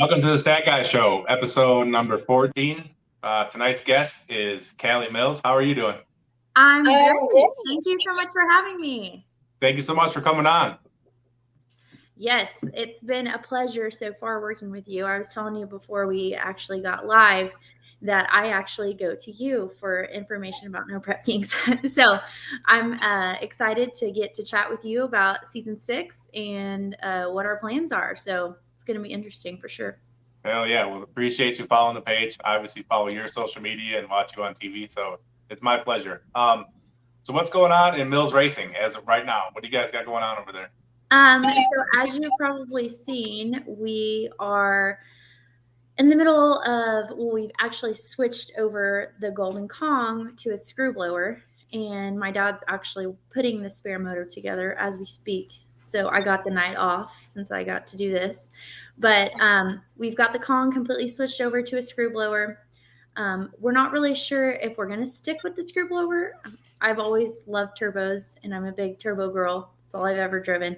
Welcome to the Stat Guy Show, episode number 14. Tonight's guest is Kallee Mills. How are you doing? I'm great. Thank you so much for having me. Thank you so much for coming on. Yes, it's been a pleasure so far working with you. I was telling you before we actually got live that I actually go to you for information about No Prep Kings. So I'm excited to get to chat with you about season 6 and what our plans are. So it's going to be interesting for sure. Hell yeah. Well, appreciate you following the page. I obviously follow your social media and watch you on TV. So it's my pleasure. So what's going on in Mills Racing as of right now? What do you guys got going on over there? So as you've probably seen, we are in the middle of, we've actually switched over the Golden Kong to a screw blower, and my dad's actually putting the spare motor together as we speak. So I got the night off since I got to do this. But we've got the Kong completely switched over to a screw blower. We're not really sure if we're going to stick with the screw blower. I've always loved turbos, and I'm a big turbo girl. It's all I've ever driven.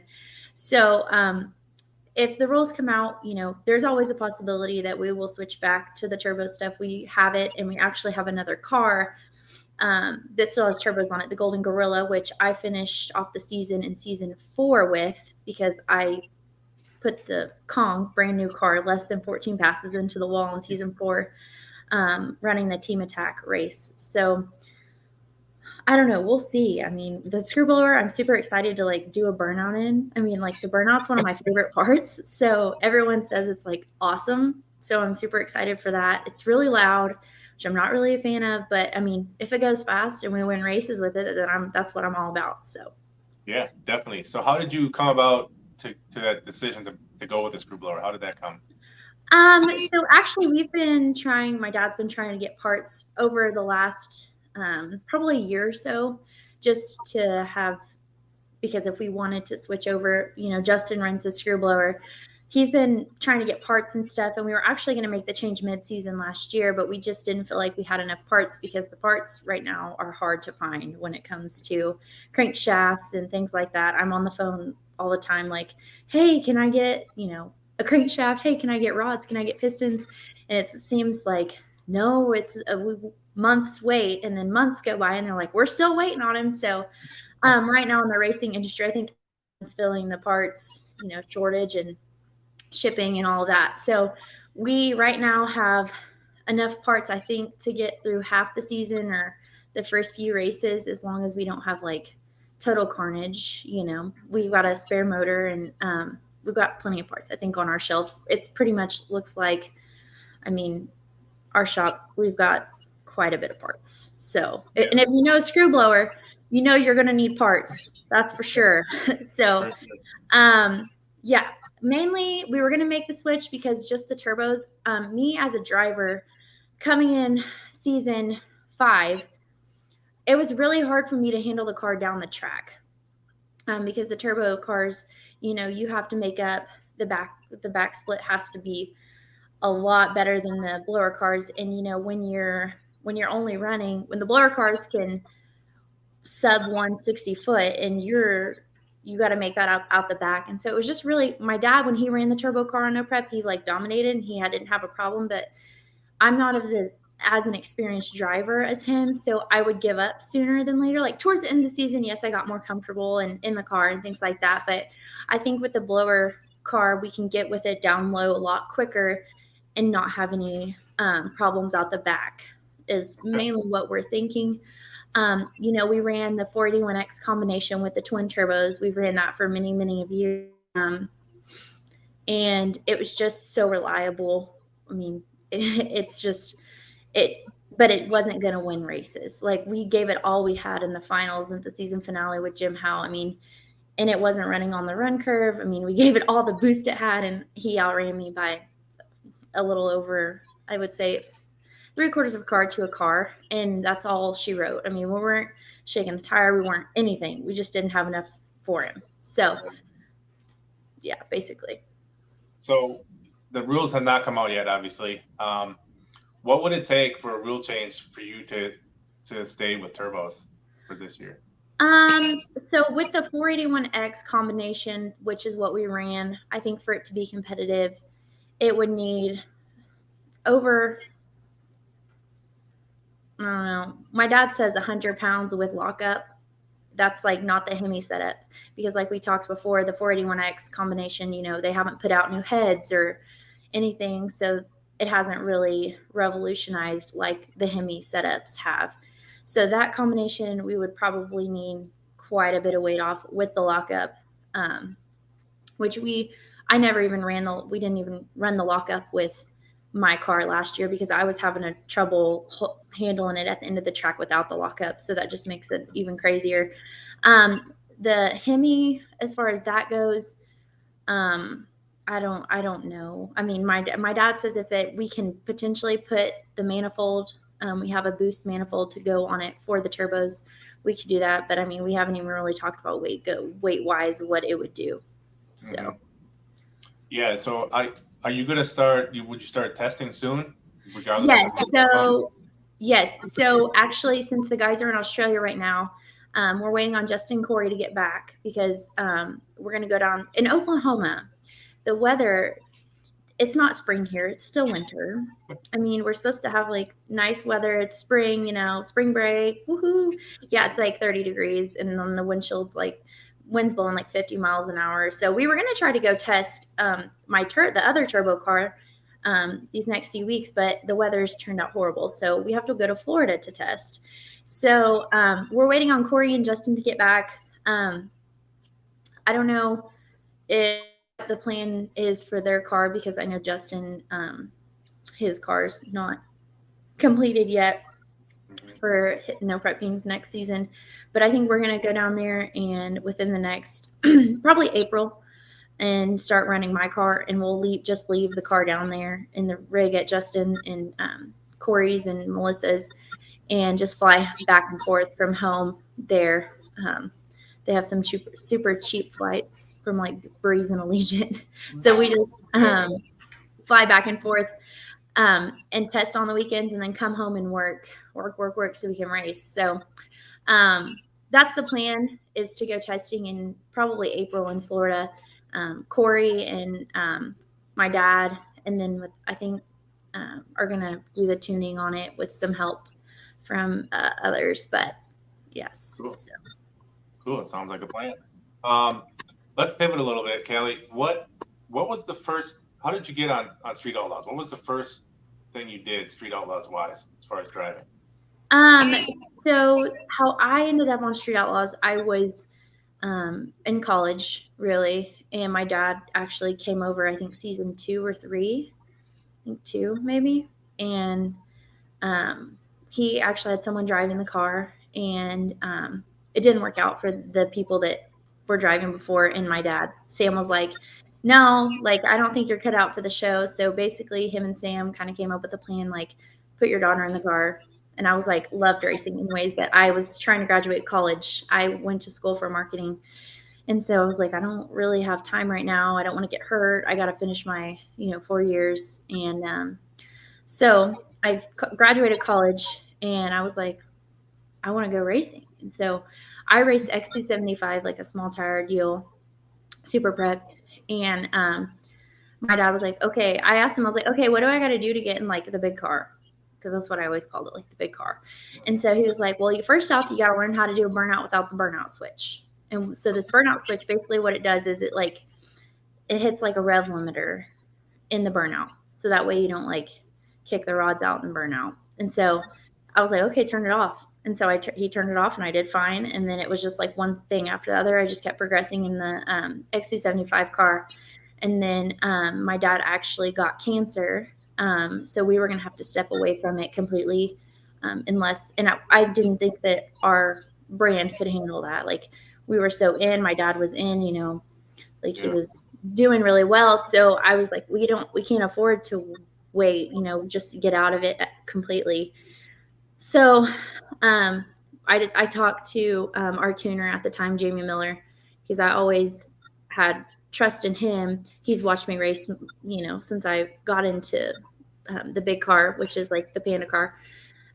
So if the rules come out, there's always a possibility that we will switch back to the turbo stuff. We have it, and we actually have another car that still has turbos on it, the Golden Gorilla, which I finished off the season in season 4 with, because I put the Kong, brand new car, less than 14 passes into the wall in season 4, running the team attack race. So I don't know. We'll see. I mean, the screw blower, I'm super excited to do a burnout in. I mean, the burnout's one of my favorite parts. So everyone says it's awesome. So I'm super excited for that. It's really loud, which I'm not really a fan of, but I mean, if it goes fast and we win races with it, then that's what I'm all about. So yeah, definitely. So how did you come about to that decision to go with the screw blower? How did that come? So actually my dad's been trying to get parts over the last probably a year or so, just to have, because if we wanted to switch over, Justin runs the screw blower. He's been trying to get parts and stuff, and we were actually going to make the change mid-season last year, but we just didn't feel like we had enough parts, because the parts right now are hard to find when it comes to crankshafts and things like that. I'm on the phone all the time hey, can I get, a crankshaft? Hey, can I get rods? Can I get pistons? And it seems like, no, it's a month's wait, and then months go by and they're like, we're still waiting on him. So right now in the racing industry, I think it's filling the parts, shortage and shipping and all of that. So we right now have enough parts, I think, to get through half the season or the first few races, as long as we don't have total carnage. We've got a spare motor, and we've got plenty of parts, I think, on our shelf. It's pretty much looks like, I mean, our shop, we've got quite a bit of parts. So, and if you know a screw blower, you're going to need parts. That's for sure. So, yeah, mainly we were going to make the switch because just the turbos. Me as a driver coming in season 5, it was really hard for me to handle the car down the track, because the turbo cars, you have to make up the back split has to be a lot better than the blower cars. And when you're only running, when the blower cars can sub 160 foot, and you got to make that out the back. And so it was just really, my dad, when he ran the turbo car on No Prep, he dominated, and he didn't have a problem. But I'm not as an experienced driver as him, so I would give up sooner than later. Towards the end of the season, yes, I got more comfortable and in the car and things like that. But I think with the blower car, we can get with it down low a lot quicker and not have any problems out the back, is mainly what we're thinking. We ran the 481X combination with the twin turbos. We've ran that for many, many of years. And it was just so reliable. I mean, it's just, but it wasn't going to win races. We gave it all we had in the finals and the season finale with Jim Howe. I mean, and it wasn't running on the run curve. I mean, we gave it all the boost it had, and he outran me by a little over, I would say, 3/4 of a car to a car, and that's all she wrote. I mean, we weren't shaking the tire, we weren't anything. We just didn't have enough for him. So, yeah, basically. So the rules have not come out yet, obviously. What would it take for a rule change for you to stay with turbos for this year? So with the 481X combination, which is what we ran, I think for it to be competitive, it would need over, I don't know. My dad says 100 pounds with lockup. That's like not the Hemi setup, because like we talked before, the 481X combination, they haven't put out new heads or anything, so it hasn't really revolutionized like the Hemi setups have. So that combination, we would probably need quite a bit of weight off with the lockup, um, which I never even we didn't even run the lockup with my car last year because I was having a trouble handling it at the end of the track without the lockup. So that just makes it even crazier. The Hemi, as far as that goes, I don't know. I mean, my dad says we can potentially put the manifold, we have a boost manifold to go on it for the turbos. We could do that, but I mean, we haven't even really talked about weight wise what it would do. So. Mm-hmm. Yeah. So are you going to start? Would you start testing soon? Yes. So actually, since the guys are in Australia right now, we're waiting on Justin and Corey to get back because we're going to go down in Oklahoma. The weather, it's not spring here. It's still winter. I mean, we're supposed to have like nice weather. It's spring, spring break. Woohoo. Yeah, it's like 30 degrees. And then the wind's blowing like 50 miles an hour. So we were going to try to go test the other turbo car these next few weeks, but the weather's turned out horrible. So we have to go to Florida to test. So we're waiting on Corey and Justin to get back. I don't know if the plan is for their car because I know Justin, his car's not completed yet for No Prep Games next season. But I think we're going to go down there and within the next probably April and start running my car, and we'll leave the car down there in the rig at Justin and Corey's and Melissa's and just fly back and forth from home there. They have some super cheap flights from like Breeze and Allegiant. So we just fly back and forth and test on the weekends and then come home and work so we can race. So that's the plan, is to go testing in probably April in Florida. Corey and my dad, and then I think are going to do the tuning on it with some help from others. But yes. Cool. Cool. It sounds like a plan. Let's pivot a little bit, Kallee. What was the first? How did you get on Street Outlaws? What was the first thing you did Street Outlaws wise as far as driving? So how I ended up on Street Outlaws, I was in college, really, and my dad actually came over. I think season 2 or 3, I think 2 maybe, and he actually had someone driving the car, and it didn't work out for the people that were driving before. And my dad, Sam, was like, no, like, I don't think you're cut out for the show. So basically him and Sam kind of came up with a plan, like, put your daughter in the car. And I was like, loved racing anyways, but I was trying to graduate college. I went to school for marketing. And so I was like, I don't really have time right now. I don't want to get hurt. I got to finish my, 4 years. And so I graduated college, and I was like, I want to go racing. And so I raced X275, like a small tire deal, super prepped. And my dad was like, okay. I asked him, I was like, okay, what do I got to do to get in like the big car? Because that's what I always called it, like the big car. And so he was like, well, first off, you got to learn how to do a burnout without the burnout switch. And so this burnout switch, basically what it does is it hits like a rev limiter in the burnout. So that way you don't like kick the rods out and burn out. And so I was like, okay, turn it off. And so he turned it off, and I did fine. And then it was just like one thing after the other. I just kept progressing in the X275 car. And then my dad actually got cancer. So we were going to have to step away from it completely unless, and I didn't think that our brand could handle that. Like, we were so my dad was in, he was doing really well. So I was like, we can't afford to wait, just to get out of it completely. So I talked to our tuner at the time, Jamie Miller, because I always had trust in him. He's watched me race, since I got into the big car, which is like the Panda car,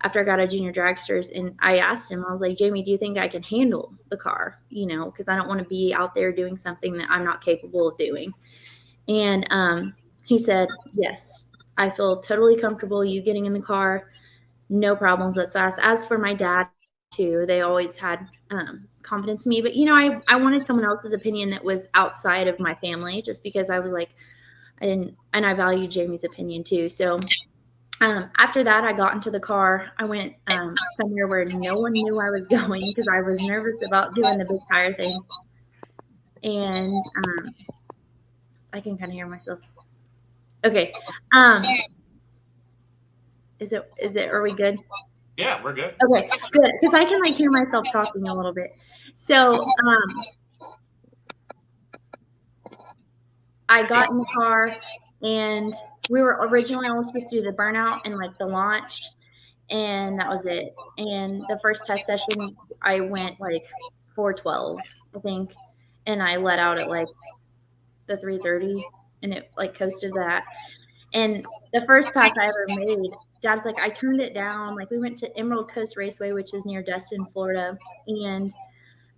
after I got a junior dragsters. And I asked him, I was like, Jamie, do you think I can handle the car? Because I don't want to be out there doing something that I'm not capable of doing. And He said, yes, I feel totally comfortable you getting in the car. No problems whatsoever. As for my dad too, they always had confidence in me. But, I wanted someone else's opinion that was outside of my family, just because I was like, and I valued Jamie's opinion too. So after that, I got into the car. I went somewhere where no one knew I was going because I was nervous about doing the big tire thing. And I can kind of hear myself. Okay. Is it, are we good? Yeah, we're good. Okay, good. Because I can hear myself talking a little bit. So I got in the car, and we were originally only supposed to do the burnout and the launch, and that was it. And the first test session, I went 412, I think, and I let out at the 330, and it coasted that. And the first pass I ever made, Dad's I turned it down. We went to Emerald Coast Raceway, which is near Destin, Florida, and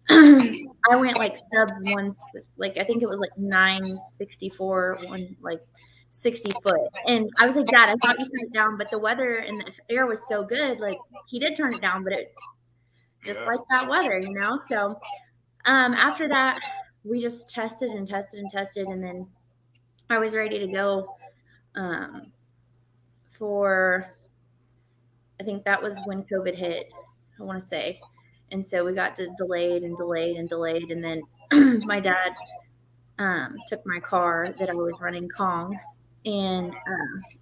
I went sub one, I think it was 964, 60 foot. And I was like, Dad, I thought you turned it down, but the weather and the air was so good. He did turn it down, but it just like that weather, So after that, we just tested and tested and tested, and then I was ready to go for, I think that was when COVID hit, I want to say. And so we got delayed and delayed and delayed. And then my dad took my car that I was running Kong, and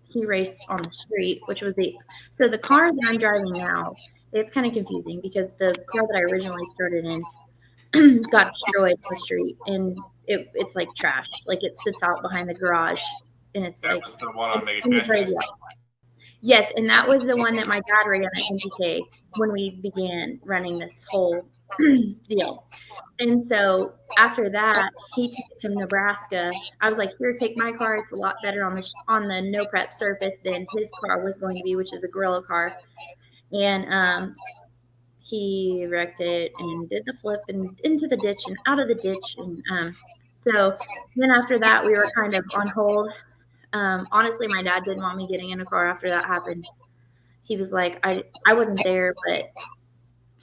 he raced on the street, which was so the car that I'm driving now, it's kind of confusing because the car that I originally started in got destroyed on the street, and it's like trash. It sits out behind the garage, and it's the one on Yes, and that was the one that my dad ran at NPK when we began running this whole deal. And so after that, he took it to Nebraska. I was like, here, take my car. It's a lot better on the no prep surface than his car was going to be, which is a Gorilla car. And he wrecked it and did the flip and into the ditch and out of the ditch. And so then after that, we were kind of on hold. Honestly, my dad didn't want me getting in a car after that happened. He was like, I wasn't there, but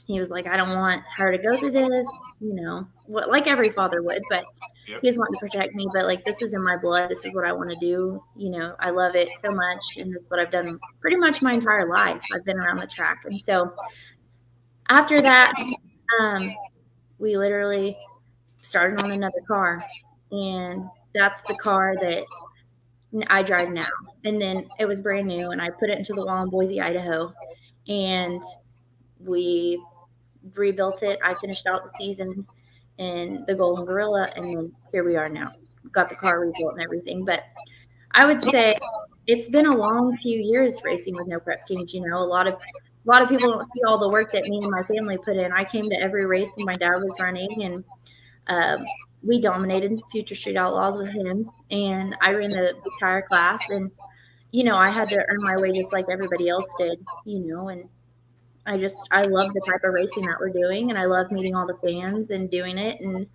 he was like, I don't want her to go through this, like every father would, but Yep. he was wanting to protect me. But this is in my blood. This is what I want to do. I love it so much. And that's what I've done pretty much my entire life. I've been around the track. And so after that, we literally started on another car, and that's the car that I drive now. And then it was brand new, and I put it into the wall in Boise, Idaho, and we rebuilt it. I finished out the season in the Golden Gorilla, and then here we are now. Got the car rebuilt and everything. But I would say it's been a long few years racing with No Prep Kings. A lot of people don't see all the work that me and my family put in. I came to every race when my dad was running, and we dominated Future Street Outlaws with him, and I ran the entire class, and I had to earn my way just like everybody else did, and I love the type of racing that we're doing, and I love meeting all the fans and doing it, and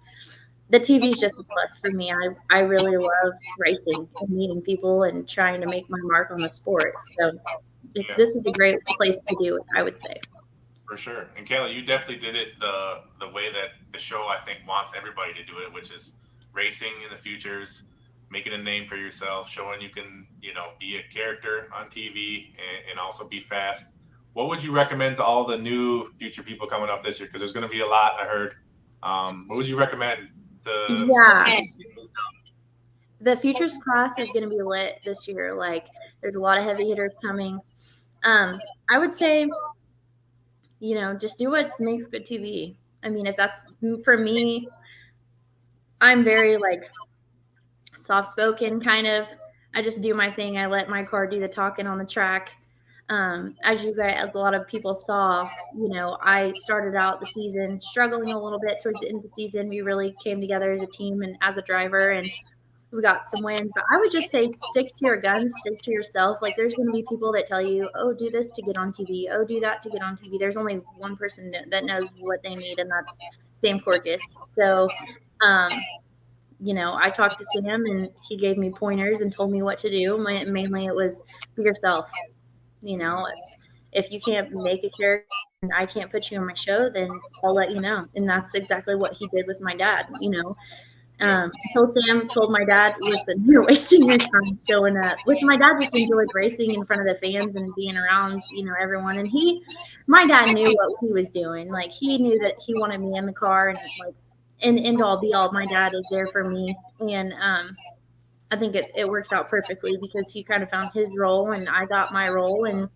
the TV is just a plus for me. I really love racing and meeting people and trying to make my mark on the sport. So this is a great place to do it, I would say. For sure. And Kallee, you definitely did it the way that the show, I think, wants everybody to do it, which is racing in the futures, making a name for yourself, showing you can, be a character on TV and also be fast. What would you recommend to all the new future people coming up this year? Because there's going to be a lot, I heard. What would you recommend? The futures class is going to be lit this year. There's a lot of heavy hitters coming. I would say, just do what makes good TV. I mean, if that's for me, I'm very soft-spoken kind of. I just do my thing. I let my car do the talking on the track. As a lot of people saw, I started out the season struggling a little bit towards the end of the season. We really came together as a team and as a driver, and we got some wins. But I would just say stick to your guns, stick to yourself. There's going to be people that tell you, oh, do this to get on TV. Oh, do that to get on TV. There's only one person that knows what they need, and that's Sam Corcus. So I talked to Sam and he gave me pointers and told me what to do. Mainly it was be yourself. You know, if you can't make a character and I can't put you on my show, then I'll let you know. And that's exactly what he did with my dad. Yeah. Until Sam told my dad, listen, you're wasting your time showing up, which my dad just enjoyed racing in front of the fans and being around, everyone. And my dad knew what he was doing. Like, he knew that he wanted me in the car, and like, in end all be all, my dad is there for me. And I think it works out perfectly because he kind of found his role and I got my role, and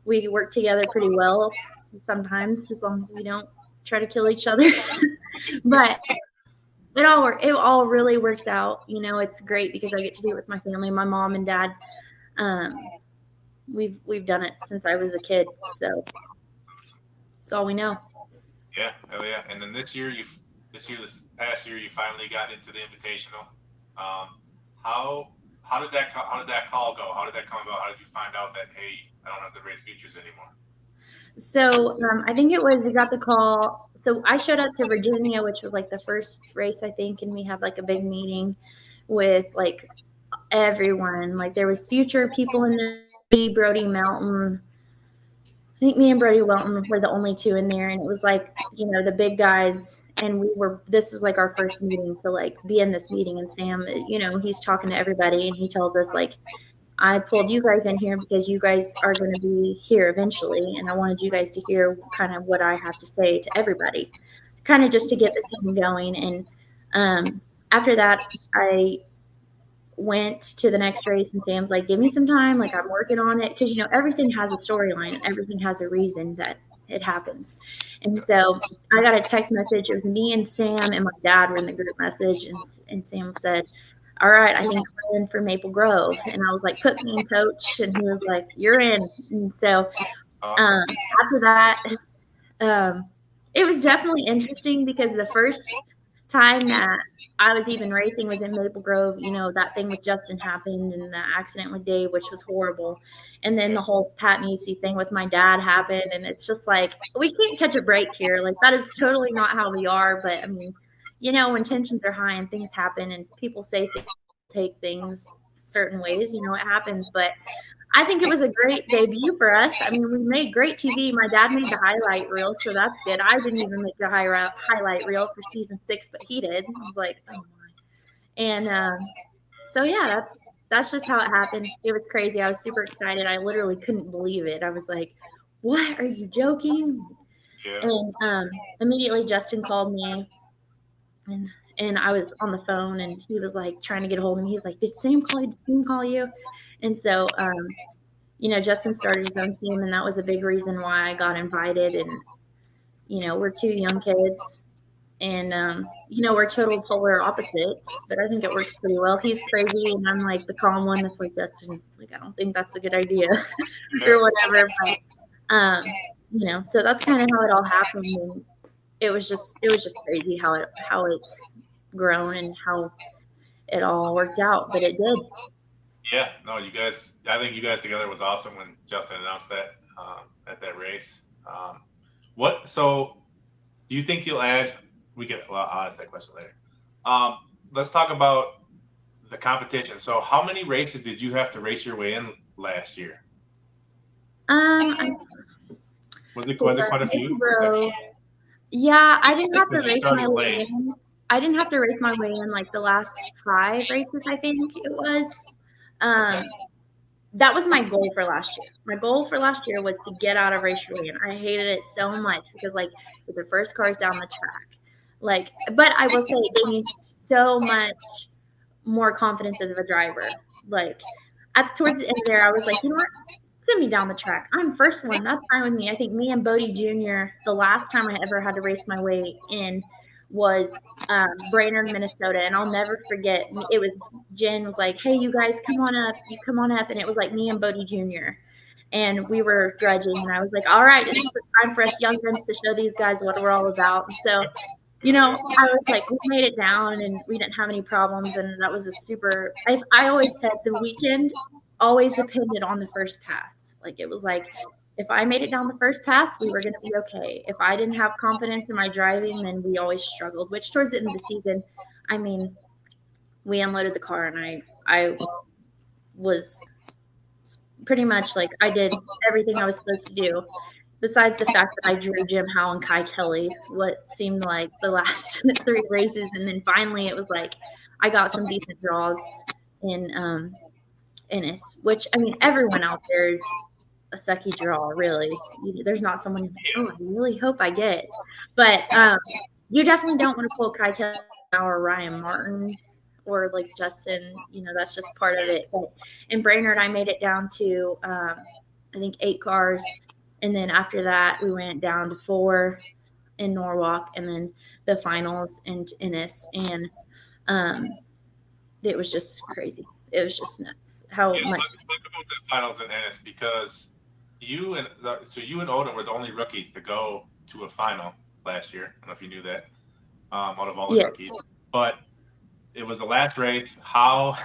we work together pretty well sometimes, as long as we don't try to kill each other. But it all really works out. It's great because I get to do it with my family, my mom and dad. Um, we've done it since I was a kid, so it's all we know. Yeah, hell yeah. And then this past year, you finally got into the Invitational. How did that call go? How did that come about? How did you find out that, hey, I don't have to race features anymore? So I think it was we got the call. So I showed up to Virginia, which was like the first race, I think, and we had like a big meeting with like everyone. Like, there was future people in there, Brody Melton. I think me and Brody Welton were the only two in there, and it was like, the big guys. And this was like our first meeting to like be in this meeting. And Sam, he's talking to everybody, and he tells us like, I pulled you guys in here because you guys are going to be here eventually, and I wanted you guys to hear kind of what I have to say to everybody, kind of just to get the season going. And after that, I went to the next race, and Sam's like, give me some time, like, I'm working on it, because everything has a storyline and everything has a reason that it happens. And so I got a text message. It was me and Sam and my dad were in the group message, and Sam said, all right, I think we're in for Maple Grove. And I was like, put me in, coach. And he was like, you're in. And so after that, it was definitely interesting because the first time that I was even racing was in Maple Grove. That thing with Justin happened, and the accident with Dave, which was horrible. And then the whole Pat Musey thing with my dad happened. And it's just like, we can't catch a break here. Like, that is totally not how we are. But I mean, when tensions are high and things happen and people say things, take things certain ways, it happens. But I think it was a great debut for us. I mean, we made great TV. My dad made the highlight reel, so that's good. I didn't even make the highlight reel for season 6, but he did. I was like, oh my. And so yeah, that's just how it happened. It was crazy. I was super excited. I literally couldn't believe it. I was like, what? Are you joking? Yeah. And immediately Justin called me, and I was on the phone, and he was like trying to get a hold of me. He's like, did Sam call you? Did Sam call you? And so Justin started his own team, and that was a big reason why I got invited. And, we're two young kids, and, we're total polar opposites, but I think it works pretty well. He's crazy, and I'm like the calm one that's like, Justin, like, I don't think that's a good idea or whatever. But, so that's kind of how it all happened. And it was just crazy how it's grown and how it all worked out, but it did. Yeah, no, I think you guys together was awesome when Justin announced that at that race. So do you think you'll add? I'll ask that question later. Let's talk about the competition. So how many races did you have to race your way in last year? Was it quite a few? Yeah, I didn't have to race my way in. I didn't have to race my way in like the last 5 races, I think it was. That was my goal for last year. My goal for last year was to get out of race relay, and I hated it so much because, like, with the first cars down the track, but I will say it gave me so much more confidence as a driver. Like, towards the end there, I was like, you know what? Send me down the track. I'm first one. That's fine with me. I think me and Bodie Jr., the last time I ever had to race my way in was Brainerd, Minnesota. And I'll never forget. It was Jen was like, hey, you guys, come on up. You come on up. And it was like me and Bodie Jr. And we were grudging. And I was like, all right, it's time for us young guns to show these guys what we're all about. And so, I was like, we made it down and we didn't have any problems. And that was I always said the weekend always depended on the first pass. Like, it was like, if I made it down the first pass, we were going to be okay. If I didn't have confidence in my driving, then we always struggled, which towards the end of the season, I mean, we unloaded the car, and I was pretty much like I did everything I was supposed to do. Besides the fact that I drew Jim Howe and Kai Kelly, what seemed like the last 3 races, and then finally it was like I got some decent draws in Ennis, which I mean everyone out there is a sucky draw, really. There's not someone you're like, oh, I really hope I get, but you definitely don't want to pull Kai Kelly or Ryan Martin or like Justin. That's just part of it. But in Brainerd, I made it down to I think 8 cars, and then after that we went down to 4 in Norwalk, and then the finals in Ennis, and it was just crazy. It was just nuts how much. Let's talk about the finals in Ennis, because you and Odom were the only rookies to go to a final last year. I don't know if you knew that, out of all the rookies. But it was the last race. How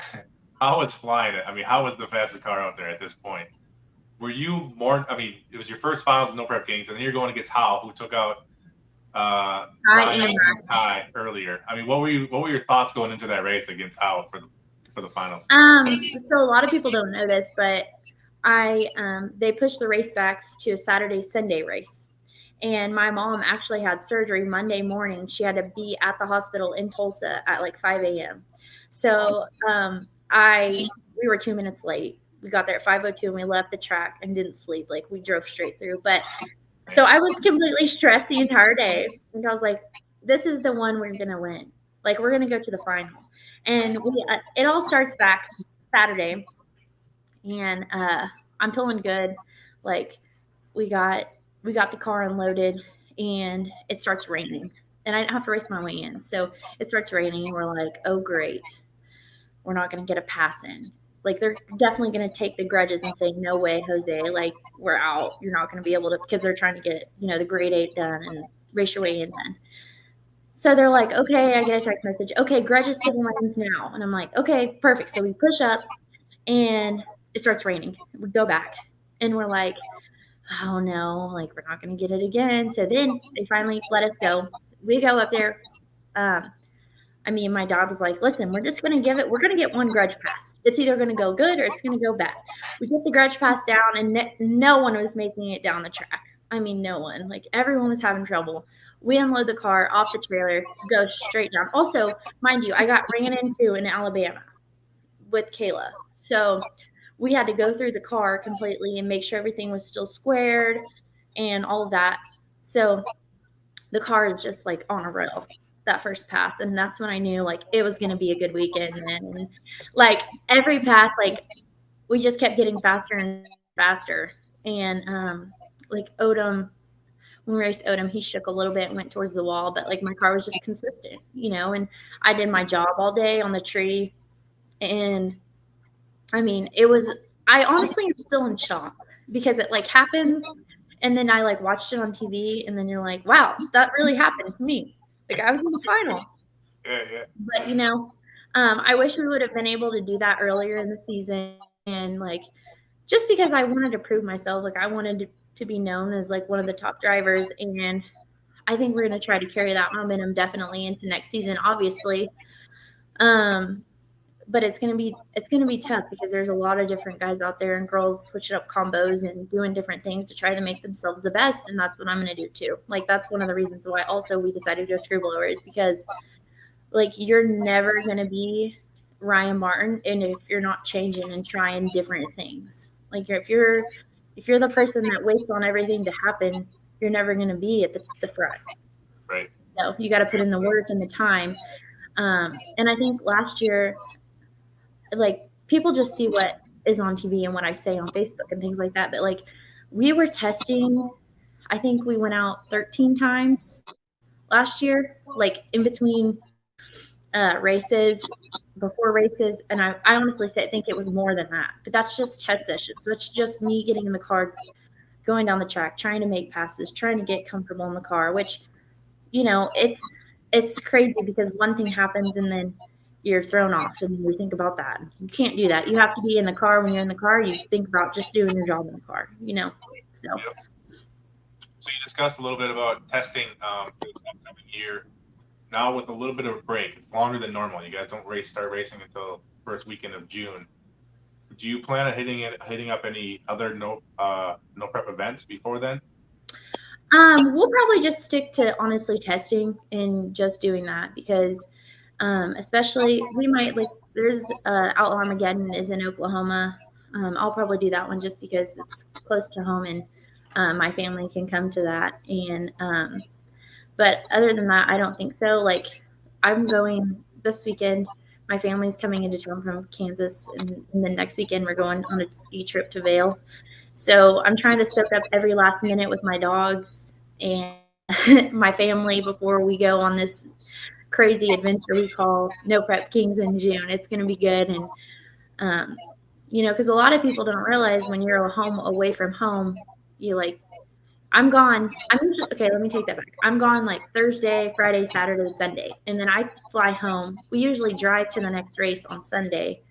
was flying it? I mean, how was the fastest car out there at this point? Were you more? I mean, it was your first finals, no prep games, and then you're going against Howe, who took out Ryan and Kai earlier. I mean, what were your thoughts going into that race against Howe for the finals? So a lot of people don't know this, but they pushed the race back to a Saturday-Sunday race. And my mom actually had surgery Monday morning. She had to be at the hospital in Tulsa at like 5 a.m. So we were 2 minutes late. We got there at 5:02 and we left the track and didn't sleep. Like we drove straight through. But so I was completely stressed the entire day. And I was like, this is the one we're going to win. Like we're going to go to the final. And it all starts back Saturday. And I'm feeling good. Like we got the car unloaded and it starts raining. And I didn't have to race my way in. So it starts raining and we're like, oh, great. We're not going to get a pass in. Like they're definitely going to take the grudges and say, no way, Jose, like we're out. You're not going to be able to, because they're trying to get, the grade 8 done and race your way in done. So they're like, okay, I get a text message. Okay, grudges to the lanes now. And I'm like, okay, perfect. So we push up and it starts raining. We go back and we're like, oh no, like we're not going to get it again. So then they finally let us go. We go up there. My dad was like, listen, we're just going to we're going to get one grudge pass. It's either going to go good or it's going to go bad. We get the grudge pass down and no one was making it down the track. I mean, no one. Like everyone was having trouble. We unload the car off the trailer, go straight down. Also, mind you, I got ran into in Alabama with Kayla. So we had to go through the car completely and make sure everything was still squared and all of that. So the car is just like on a rail that first pass. And that's when I knew like it was going to be a good weekend. And like every pass, like we just kept getting faster and faster. And like Odom, when we raced Odom, he shook a little bit and went towards the wall, but like my car was just consistent, and I did my job all day on the tree. And I mean, I honestly am still in shock because it like happens. And then I like watched it on TV and then you're like, wow, that really happened to me. Like I was in the final. Yeah. But I wish we would have been able to do that earlier in the season. And like, just because I wanted to prove myself, like I wanted to be known as like one of the top drivers. And I think we're going to try to carry that momentum definitely into next season, obviously. But it's gonna be tough because there's a lot of different guys out there and girls switching up combos and doing different things to try to make themselves the best, and that's what I'm gonna do too. Like that's one of the reasons why also we decided to go screwblower is because like you're never gonna be Ryan Martin, and if you're not changing and trying different things, like if you're the person that waits on everything to happen, you're never gonna be at the front. Right. So you got to put in the work and the time. And I think last year, like people just see what is on TV and what I say on Facebook and things like that. But like we were testing, I think we went out 13 times last year, like in between races, before races. And I honestly think it was more than that, but that's just test sessions. That's just me getting in the car, going down the track, trying to make passes, trying to get comfortable in the car, which, it's crazy because one thing happens and then you're thrown off and you think about that. You can't do that. You have to be in the car. When you're in the car, you think about just doing your job in the car, so. Yep. So you discussed a little bit about testing this upcoming year. now with a little bit of a break, it's longer than normal. You guys don't start racing until first weekend of June. Do you plan on hitting up any other no prep events before then? We'll probably just stick to honestly testing and just doing that because, especially we might like there's Outlaw Armageddon is in Oklahoma. I'll probably do that one just because it's close to home and my family can come to that. And but other than that, I don't think so. Like I'm going this weekend. My family's coming into town from Kansas, and then next weekend we're going on a ski trip to Vail. So I'm trying to soak up every last minute with my dogs and my family before we go on this crazy adventure we call No Prep Kings in June. It's going to be good. And, um, because a lot of people don't realize when you're home away from home, you like, I'm gone. I'm usually, okay, let me take that back. I'm gone like Thursday, Friday, Saturday, Sunday. And then I fly home. We usually drive to the next race on Sunday.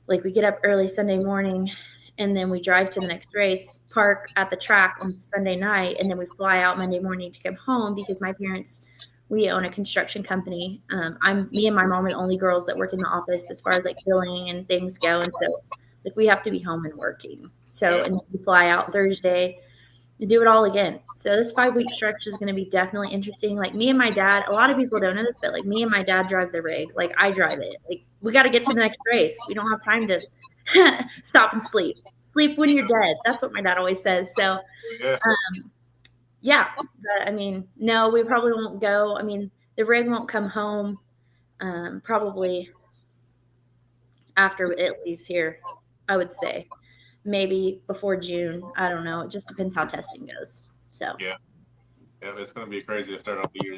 Like we get up early Sunday morning and then we drive to the next race, park at the track on Sunday night, and then we fly out Monday morning to come home because my parents, we own a construction company. Me and my mom are the only girls that work in the office as far as like billing and things go, and so like we have to be home and working. So and then we fly out Thursday to do it all again. So this 5-week stretch is going to be definitely interesting. Like me and my dad, a lot of people don't know this, but like me and my dad drive the rig. Like I drive it. Like we got to get to the next race. We don't have time to stop and sleep. Sleep when you're dead. That's what my dad always says. So, Yeah. yeah. But, I mean, no, we probably won't go. I mean, the rig won't come home probably after it leaves here, I would say. Maybe before June. I don't know. It just depends how testing goes. So, Yeah, it's going to be crazy to start off the year.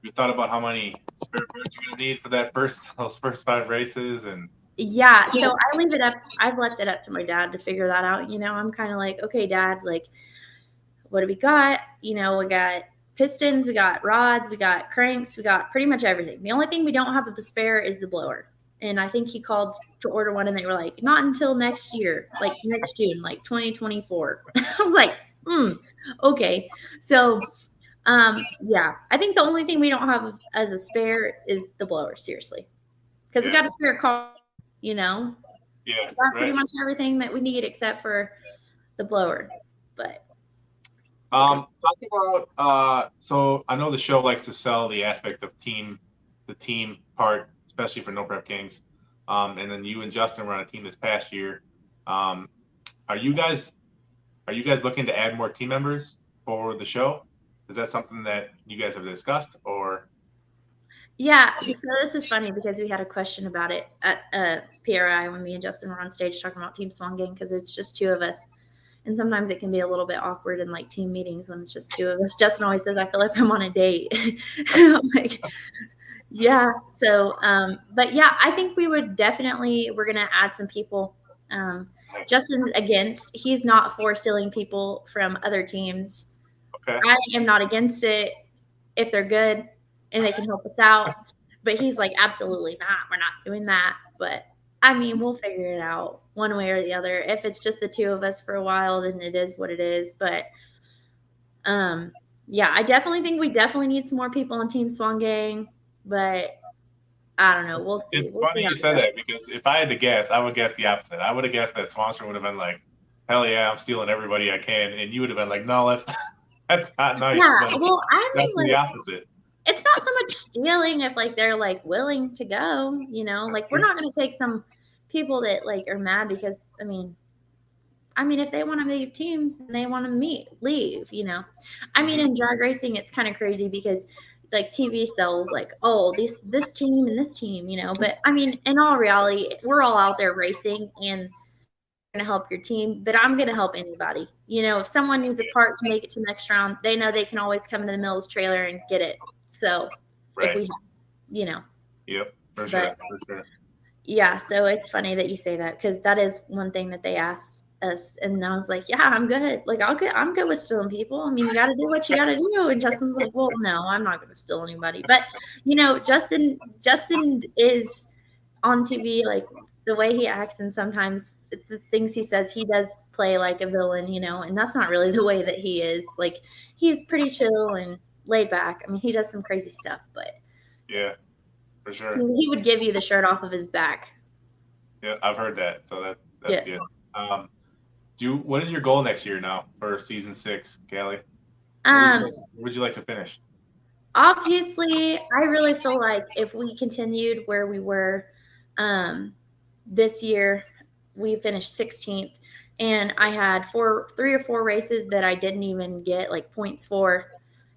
You thought about how many spare parts you're going to need for those first 5 races, and yeah. So I leave it up. I've left it up to my dad to figure that out. I'm kind of like, okay, dad, like, what do we got? We got pistons, we got rods, we got cranks, we got pretty much everything. The only thing we don't have of the spare is the blower. And I think he called to order one and they were like, not until next year, like next June, like 2024. I was like, okay. So, yeah, I think the only thing we don't have as a spare is the blower, seriously. Because we got a spare car, yeah, we got pretty right. much everything that we need except for the blower. But Talk about so I know the show likes to sell the aspect of the team part, especially for No Prep Kings. And then you and Justin were on a team this past year. Are you guys looking to add more team members for the show? Is that something that you guys have discussed, or? yeah, so this is funny because we had a question about it at PRI when me and Justin were on stage talking about Team Swan Gang because it's just 2 of us. And sometimes it can be a little bit awkward in like team meetings when it's just 2 of us. Justin always says, I feel like I'm on a date. I'm like, yeah. So, but yeah, I think we're going to add some people. Justin's he's not for stealing people from other teams. Okay. I am not against it if they're good and they can help us out. But he's like, absolutely not. We're not doing that. But I mean, we'll figure it out one way or the other. If it's just the 2 of us for a while, then it is what it is. But yeah, I definitely think we definitely need some more people on Team Swan Gang. But I don't know. We'll see. It's funny you said that because if I had to guess, I would guess the opposite. I would have guessed that Swanster would have been like, hell yeah, I'm stealing everybody I can. And you would have been like, no, that's not nice. Yeah, well, I mean, that's the opposite. It's not so much stealing if like they're like willing to go, like we're not going to take some people that like are mad because I mean if they want to leave teams, then they want to leave. I mean in drag racing it's kind of crazy because like TV sells like, oh, this team and this team, but I mean in all reality we're all out there racing and going to help your team, but I'm going to help anybody. If someone needs a part to make it to the next round, they know they can always come into the Mills trailer and get it. So if we, Yep, for sure. Yeah, so it's funny that you say that because that is one thing that they asked us, and I was like, yeah, I'm good. Like I'm good with stealing people. I mean, you got to do what you got to do. And Justin's like, well, no, I'm not going to steal anybody. But Justin is on TV, like the way he acts, and sometimes it's the things he says, he does play like a villain, and that's not really the way that he is. Like he's pretty chill and laid back. I mean, he does some crazy stuff, but Yeah, for sure. he would give you the shirt off of his back. Yeah, I've heard that. So that's Yes. good. What is your goal next year now for season 6, Kallee? Um, Where would you like to finish? Obviously, I really feel like if we continued where we were this year, we finished 16th, and I had 3 or 4 races that I didn't even get like points for.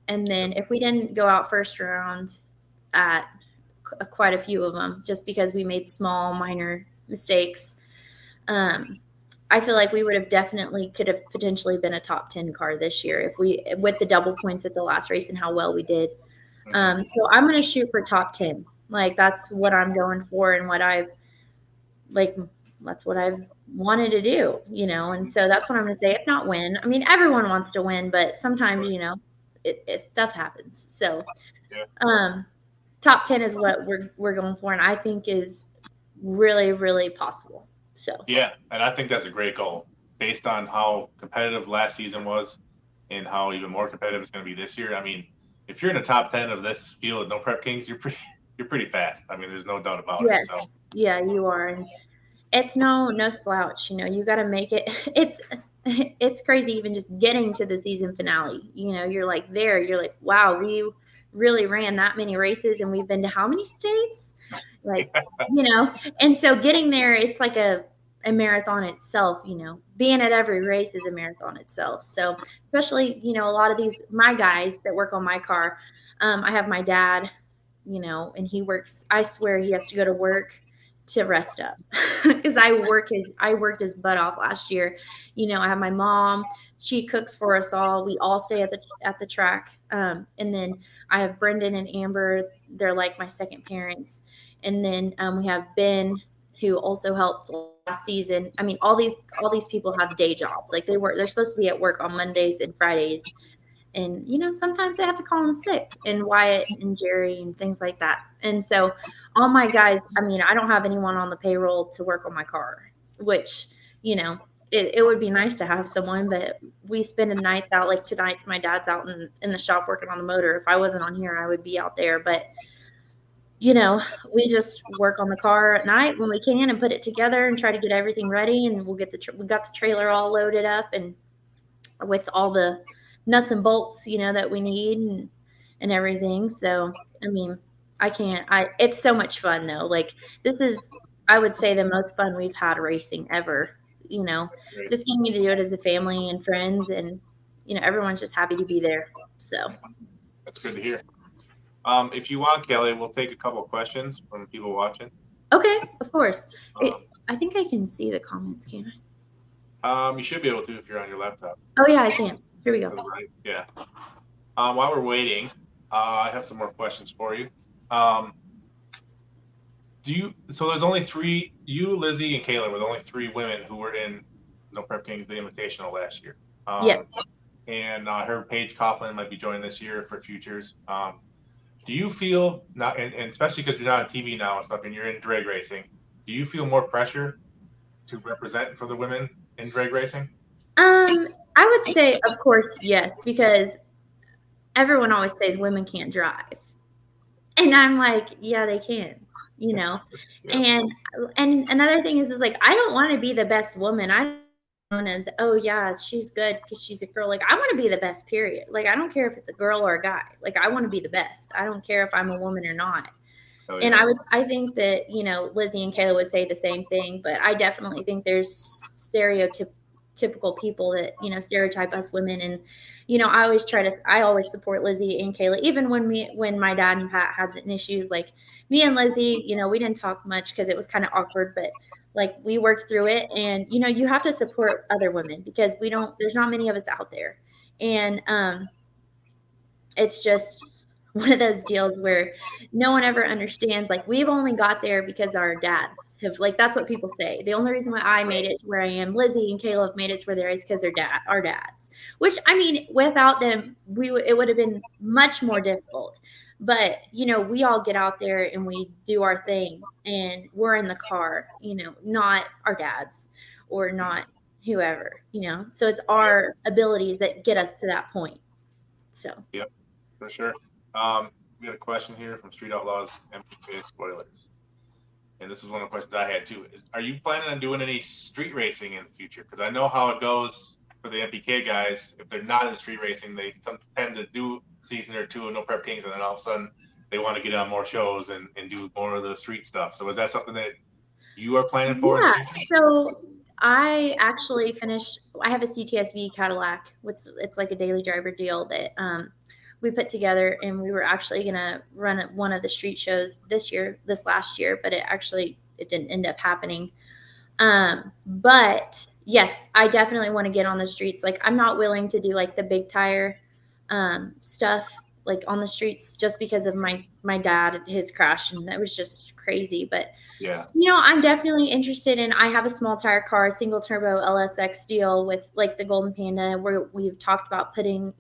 And then if we didn't go out first round at quite a few of them, just because we made small, minor mistakes, I feel like we would have definitely could have potentially been a top 10 car this year if we with the double points at the last race and how well we did. So I'm going to shoot for top 10. Like that's what I'm going for and that's what I've wanted to do, and so that's what I'm going to say. If not win, I mean, everyone wants to win, but sometimes, stuff happens. So, Yeah. Top 10 is what we're going for. And I think is really, really possible. So, yeah. And I think that's a great goal based on how competitive last season was and how even more competitive it's going to be this year. I mean, if you're in the top 10 of this field, No Prep Kings, you're pretty fast. I mean, there's no doubt about it. So. Yeah, you are. And it's no slouch. You got to make it. It's crazy even just getting to the season finale. You're like you're like, wow, we really ran that many races and we've been to how many states? Like, and so getting there, it's like a marathon itself, being at every race is a marathon itself. So especially, a lot of my guys that work on my car, I have my dad, and he works, I swear he has to go to work to rest up because I worked his butt off last year. I have my mom, she cooks for us all. We all stay at the track. And then I have Brendan and Amber. They're like my second parents. And then we have Ben, who also helped last season. I mean, all these people have day jobs. Like they're supposed to be at work on Mondays and Fridays. And, sometimes they have to call in sick, and Wyatt and Jerry and things like that. And so all my guys, I mean, I don't have anyone on the payroll to work on my car, which, it would be nice to have someone, but we spend the nights out. Like tonight's my dad's out in the shop working on the motor. If I wasn't on here, I would be out there. But, we just work on the car at night when we can and put it together and try to get everything ready. And we got the trailer all loaded up and with all the nuts and bolts, that we need and everything. So, I mean, it's so much fun though. Like this is, I would say, the most fun we've had racing ever, just getting to do it as a family and friends, and, everyone's just happy to be there. So that's good to hear. If you want, Kallee, we'll take a couple of questions from people watching. Okay, of course. I think I can see the comments, can I? You should be able to if you're on your laptop. Oh yeah, I can. Here we go. Right. Yeah. While we're waiting, I have some more questions for you. So there's only 3, you, Lizzie, and Kayla were the only 3 women who were in No Prep Kings, the Invitational last year. Yes. And I heard Paige Coughlin might be joining this year for Futures. Do you feel, not, and especially because you're not on TV now and stuff and you're in drag racing, do you feel more pressure to represent for the women in drag racing? I would say, of course, yes, because everyone always says women can't drive. And I'm like, yeah, they can, Yeah. And another thing is like, I don't want to be the best woman. I known as, oh yeah, she's good because she's a girl. Like I want to be the best, period. Like I don't care if it's a girl or a guy. Like I want to be the best. I don't care if I'm a woman or not. Oh, yeah. And I think that, Lizzie and Kayla would say the same thing, but I definitely think there's stereotypical people that, stereotype us women. And, I always support Lizzie and Kayla, even when my dad and Pat had issues, like me and Lizzie, we didn't talk much because it was kind of awkward, but like we worked through it. And, you have to support other women because there's not many of us out there. And it's just one of those deals where no one ever understands. Like we've only got there because our dads have, like, that's what people say. The only reason why I made it to where I am, Lizzie and Caleb have made it to where they're is because our dads, which I mean, without them, it would have been much more difficult. But, we all get out there and we do our thing and we're in the car, not our dads or not whoever, so it's our abilities that get us to that point. So, yep. for sure. We got a question here from Street Outlaws MPK Spoilers. And this is one of the questions I had too. Are you planning on doing any street racing in the future? Because I know how it goes for the MPK guys. If they're not in street racing, they tend to do a season or two of No Prep Kings, and then all of a sudden they want to get on more shows and do more of the street stuff. So is that something that you are planning for? Yeah. So I actually finished. I have a CTSV Cadillac. It's like a daily driver deal that we put together, and we were actually gonna run at one of the street shows this last year, but it didn't end up happening. But yes, I definitely want to get on the streets. Like I'm not willing to do like the big tire stuff like on the streets just because of my dad, his crash, and that was just crazy. But Yeah. I'm definitely interested in. I have a small tire car, single turbo LSX deal with like the Golden Panda, where we've talked about putting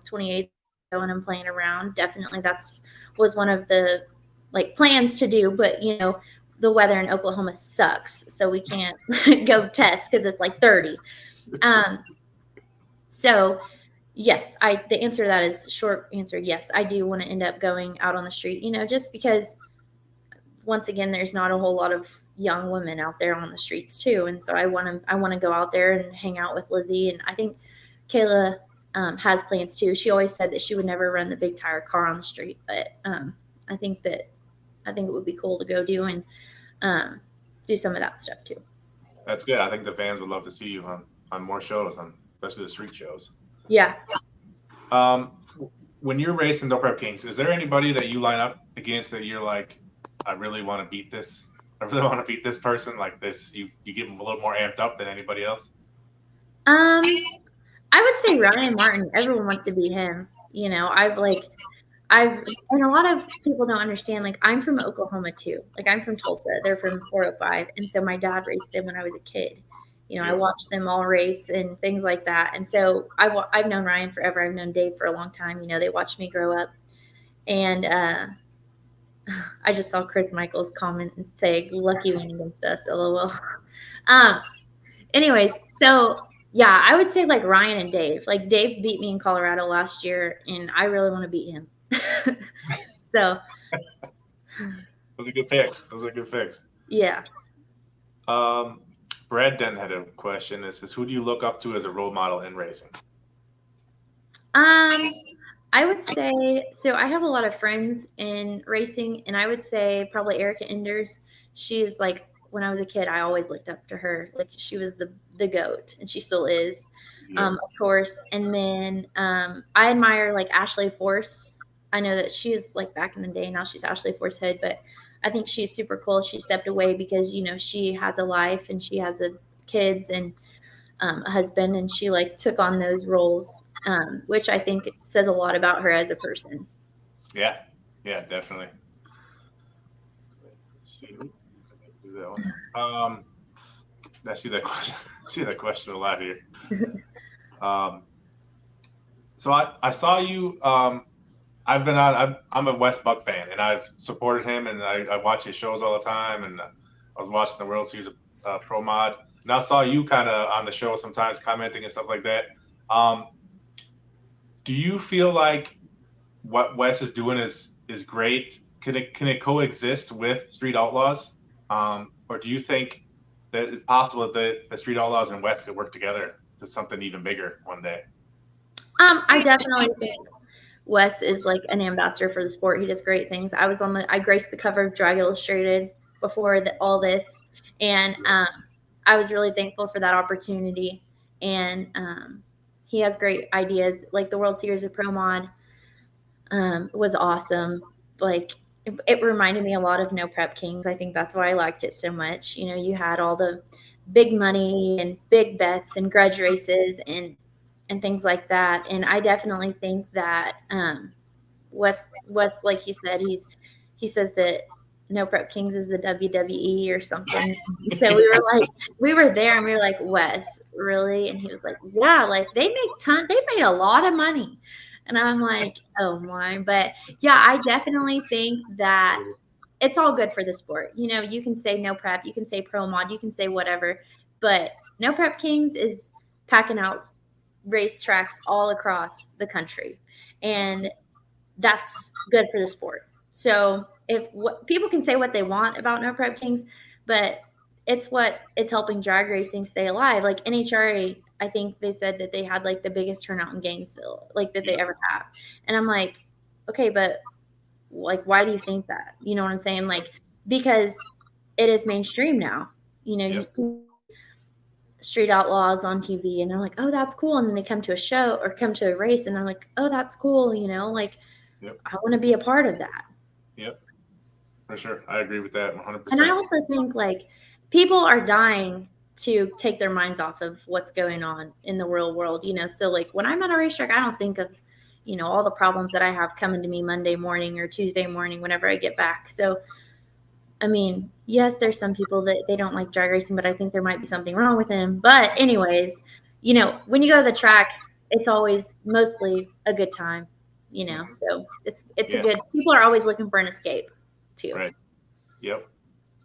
28 and I'm playing around. Definitely, was one of the like plans to do, but the weather in Oklahoma sucks, so we can't go test because it's like 30. So yes, the answer to that is short answer. Yes, I do want to end up going out on the street, just because once again, there's not a whole lot of young women out there on the streets too. And so I want to go out there and hang out with Lizzie. And I think Kayla has plans too. She always said that she would never run the big tire car on the street, but I think it would be cool to go do and do some of that stuff too. That's good. I think the fans would love to see you on more shows, especially the street shows. Yeah. When you're racing No Prep Kings, is there anybody that you line up against that you're like, I really want to beat this. I really want to beat this person like this. You get them a little more amped up than anybody else. I would say Ryan Martin. Everyone wants to beat him. And a lot of people don't understand. Like I'm from Oklahoma too. Like I'm from Tulsa. They're from 405, and so my dad raced them when I was a kid. I watched them all race and things like that. And so I've known Ryan forever. I've known Dave for a long time. They watched me grow up, and I just saw Chris Michaels comment and say, "Lucky win against us." LOL. Anyways, so yeah, I would say like Ryan and Dave. Like Dave beat me in Colorado last year, and I really want to beat him. So those are good picks. Yeah. Brad Denton had a question. It says, who do you look up to as a role model in racing? I would say, so I have a lot of friends in racing, and I would say probably Erica Enders. She's like, when I was a kid, I always looked up to her. Like she was the GOAT, and she still is, of course. And then I admire like Ashley Force. I know that she is like back in the day. Now she's Ashley Force Hood, but I think she's super cool. She stepped away because, she has a life and she has kids and a husband, and she like took on those roles, which I think says a lot about her as a person. Yeah, definitely. Let's see. Do that one. I see that question. A lot here. So I saw you. I'm a Wes Buck fan, and I've supported him, and I watch his shows all the time. And I was watching the World Series of Pro Mod, and I saw you kind of on the show sometimes commenting and stuff like that. Do you feel like what Wes is doing is great? Can it coexist with Street Outlaws, or do you think that it's possible that the Street Outlaws and Wes could work together to something even bigger one day? I definitely think Wes is like an ambassador for the sport. He does great things. I graced the cover of Drag Illustrated before all this, and I was really thankful for that opportunity. And he has great ideas. Like the World Series of Pro Mod was awesome. Like it reminded me a lot of No Prep Kings. I think that's why I liked it so much. You had all the big money and big bets and grudge races and things like that. And I definitely think that Wes, like he said, he says that No Prep Kings is the WWE or something. So we were there and we were like, Wes, really? And he was like, yeah, like they made a lot of money. And I'm like, oh my. But yeah, I definitely think that it's all good for the sport. You can say No Prep, you can say Pro Mod, you can say whatever, but No Prep Kings is packing out racetracks all across the country. And that's good for the sport. So if people can say what they want about No Prep Kings, but it's what is helping drag racing stay alive. Like NHRA, I think they said that they had like the biggest turnout in Gainesville, like that they ever have. And I'm like, okay, but like, why do you think that? You know what I'm saying? Like, because it is mainstream now. You know, you Yep. can Street Outlaws on TV and they're like, oh, that's cool. And then they come to a show or come to a race and they're like, oh, that's cool. You know, like, Yep. I want to be a part of that. Yep. For sure. I agree with that And I 100%. also think like people are dying to take their minds off of what's going on in the real world, you know. So like when I'm at a racetrack, I don't think of, you know, all the problems that I have coming to me Monday morning or Tuesday morning whenever I get back. So I mean, yes, there's some people that they don't like drag racing, but I think there might be something wrong with them. But anyways, you know, when you go to the track, it's always mostly a good time, you know. Mhm. So it's a Yeah. good. People are always looking for an escape, too. Right. Yep.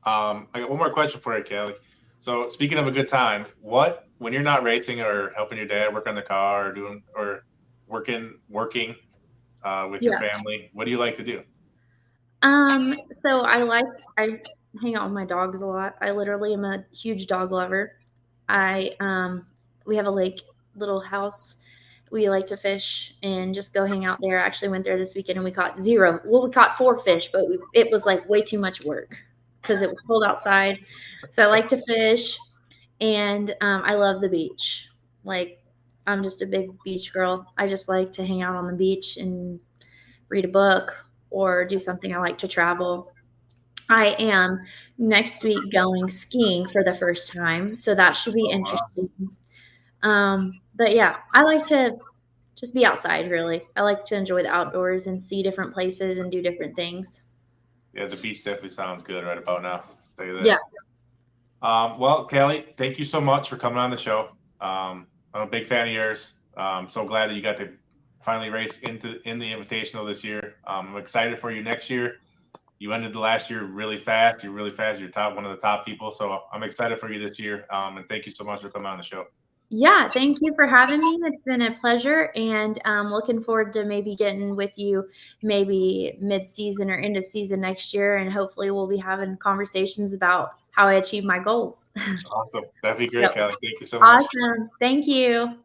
I got one more question for you, Kallee. So speaking of a good time, when you're not racing or helping your dad work on the car or doing or working with your Yeah. family, what do you like to do? So I hang out with my dogs a lot. I literally am a huge dog lover. We have a lake little house. We like to fish and just go hang out there. I actually went there this weekend and we caught zero. Well, we caught 4 fish, but it was like way too much work because it was cold outside. So I like to fish and I love the beach. Like I'm just a big beach girl. I just like to hang out on the beach and read a book or do something. I like to travel. I am next week going skiing for the first time, so that should be Oh wow. interesting. But yeah, I like to just be outside, really. I like to enjoy the outdoors and see different places and do different things. Yeah, the beach definitely sounds good right about now. I'll tell you Yeah. that. Well, Kallee, thank you so much for coming on the show. I'm a big fan of yours. So glad that you got to finally race in the Invitational this year. I'm excited for you next year. You ended the last year really fast. You're really fast. You're one of the top people. So I'm excited for you this year. And thank you so much for coming on the show. Yeah, thank you for having me. It's been a pleasure, and looking forward to maybe getting with you maybe mid-season or end of season next year, and hopefully we'll be having conversations about how I achieve my goals. Awesome. That'd be So great, Kallee. Thank you so much. awesome. Thank you.